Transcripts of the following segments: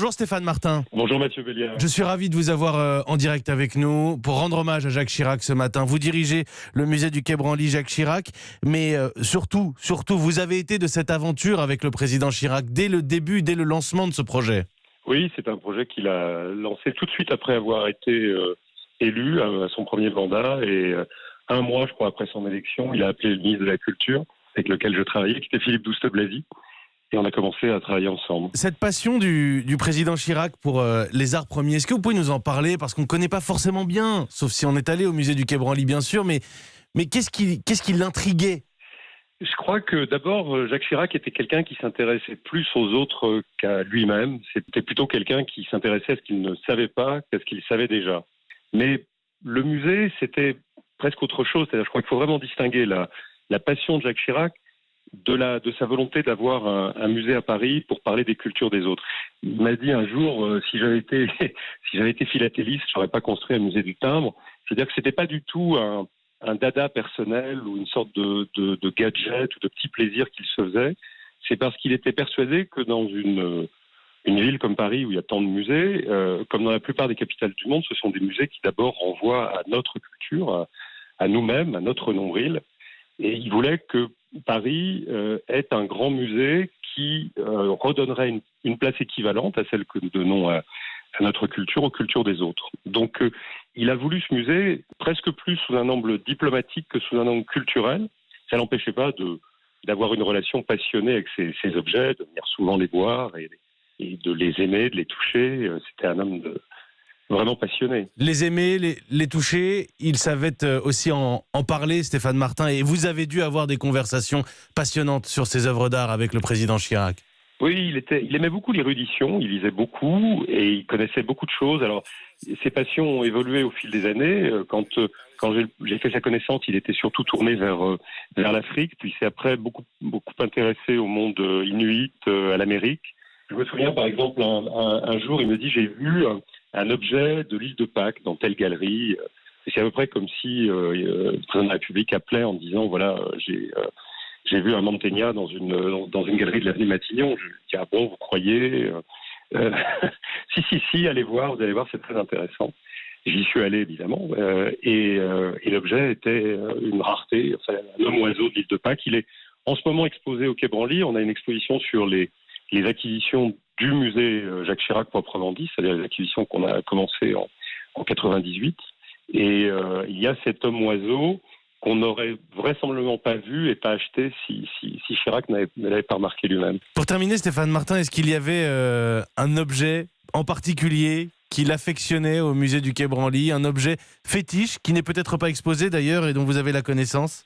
Bonjour Stéphane Martin. Bonjour Mathieu Béliard. Je suis ravi de vous avoir en direct avec nous pour rendre hommage à Jacques Chirac ce matin. Vous dirigez le musée du Quai Branly Jacques Chirac, mais surtout, vous avez été de cette aventure avec le président Chirac dès le début, dès le lancement de ce projet. Oui, c'est un projet qu'il a lancé tout de suite après avoir été élu à son premier mandat et un mois, je crois, après son élection, il a appelé le ministre de la Culture avec lequel je travaillais, qui était Philippe Douste-Blazy. Et on a commencé à travailler ensemble. Cette passion du président Chirac pour les arts premiers, est-ce que vous pouvez nous en parler? Parce qu'on ne connaît pas forcément bien, sauf si on est allé au musée du Quai Branly, bien sûr, mais qu'est-ce qui l'intriguait? Je crois que d'abord, Jacques Chirac était quelqu'un qui s'intéressait plus aux autres qu'à lui-même. C'était plutôt quelqu'un qui s'intéressait à ce qu'il ne savait pas qu'à ce qu'il savait déjà. Mais le musée, c'était presque autre chose. C'est-à-dire, je crois qu'il faut vraiment distinguer la passion de Jacques Chirac de sa volonté d'avoir un musée à Paris pour parler des cultures des autres. Il m'a dit un jour, si j'avais été philatéliste, je n'aurais pas construit un musée du timbre. C'est-à-dire que c'était pas du tout un dada personnel ou une sorte de gadget ou de petit plaisir qu'il se faisait. C'est parce qu'il était persuadé que dans une ville comme Paris où il y a tant de musées, comme dans la plupart des capitales du monde, ce sont des musées qui d'abord renvoient à notre culture, à nous-mêmes, à notre nombril. Et il voulait que Paris ait un grand musée qui redonnerait une place équivalente à celle que nous donnons à notre culture, aux cultures des autres. Donc il a voulu ce musée presque plus sous un angle diplomatique que sous un angle culturel. Ça n'empêchait pas d'avoir une relation passionnée avec ces objets, de venir souvent les voir et de les aimer, de les toucher. C'était un homme vraiment passionné. Les aimer, les toucher, il savait aussi en parler, Stéphane Martin, et vous avez dû avoir des conversations passionnantes sur ces œuvres d'art avec le président Chirac. Oui, il aimait beaucoup l'érudition, il lisait beaucoup et il connaissait beaucoup de choses. Alors, ses passions ont évolué au fil des années. Quand j'ai fait sa connaissance, il était surtout tourné vers l'Afrique, puis il s'est après beaucoup intéressé au monde inuit, à l'Amérique. Je me souviens, par exemple, un jour, il me dit « J'ai vu un objet de l'île de Pâques dans telle galerie ». Et c'est à peu près comme si le président de la République appelait en disant « Voilà, j'ai vu un Mantegna dans une galerie de l'avenue Matignon ». Je dis « Ah bon, vous croyez ?» Si, allez voir, vous allez voir, c'est très intéressant. J'y suis allé, évidemment. Et l'objet était une rareté, enfin, un homme-oiseau de l'île de Pâques. Il est en ce moment exposé au Quai Branly. On a une exposition sur les acquisitions du musée Jacques Chirac proprement dit, c'est-à-dire les acquisitions qu'on a commencées en 98. Et il y a cet homme-oiseau qu'on n'aurait vraisemblablement pas vu et pas acheté si Chirac ne l'avait pas remarqué lui-même. Pour terminer, Stéphane Martin, est-ce qu'il y avait un objet en particulier qu'il affectionnait au musée du Quai Branly, un objet fétiche qui n'est peut-être pas exposé d'ailleurs et dont vous avez la connaissance?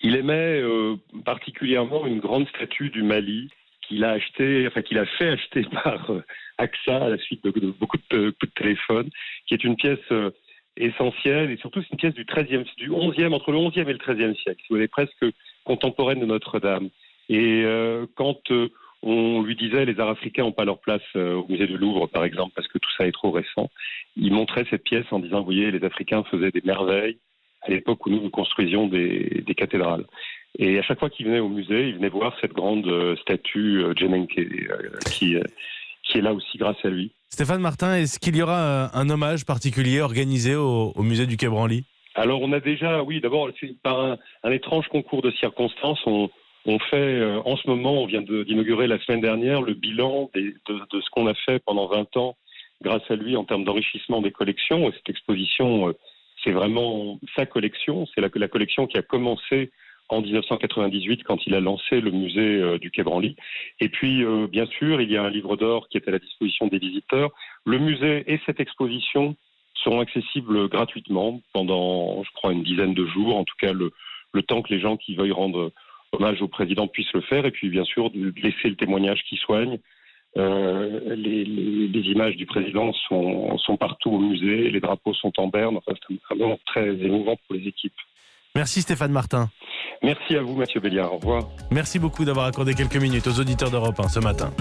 Il aimait particulièrement une grande statue du Mali qu'il a fait acheter par AXA à la suite de beaucoup de coups de téléphone, qui est une pièce essentielle et surtout c'est une pièce du 11e, entre le 11e et le 13e siècle, si vous voulez, presque contemporaine de Notre-Dame. Et quand on lui disait les arts africains n'ont pas leur place au musée du Louvre, par exemple, parce que tout ça est trop récent, il montrait cette pièce en disant, vous voyez, les Africains faisaient des merveilles à l'époque où nous construisions des cathédrales. Et à chaque fois qu'il venait au musée, il venait voir cette grande statue Djenenke qui est là aussi grâce à lui. Stéphane Martin, est-ce qu'il y aura un hommage particulier organisé au musée du Quai Branly? Alors on a déjà, oui, d'abord par un étrange concours de circonstances, on fait en ce moment, on vient d'inaugurer la semaine dernière le bilan de ce qu'on a fait pendant 20 ans grâce à lui en termes d'enrichissement des collections. Et cette exposition, c'est vraiment sa collection, c'est la collection qui a commencé en 1998 quand il a lancé le musée du Quai Branly. Et puis, bien sûr, il y a un livre d'or qui est à la disposition des visiteurs. Le musée et cette exposition seront accessibles gratuitement pendant, je crois, une dizaine de jours, en tout cas le temps que les gens qui veuillent rendre hommage au président puissent le faire. Et puis, bien sûr, de laisser le témoignage qui soigne. Les images du président sont partout au musée, les drapeaux sont en berne. Enfin, c'est vraiment très émouvant pour les équipes. Merci Stéphane Martin. Merci à vous Mathieu Béliard, au revoir. Merci beaucoup d'avoir accordé quelques minutes aux auditeurs d'Europe 1 ce matin.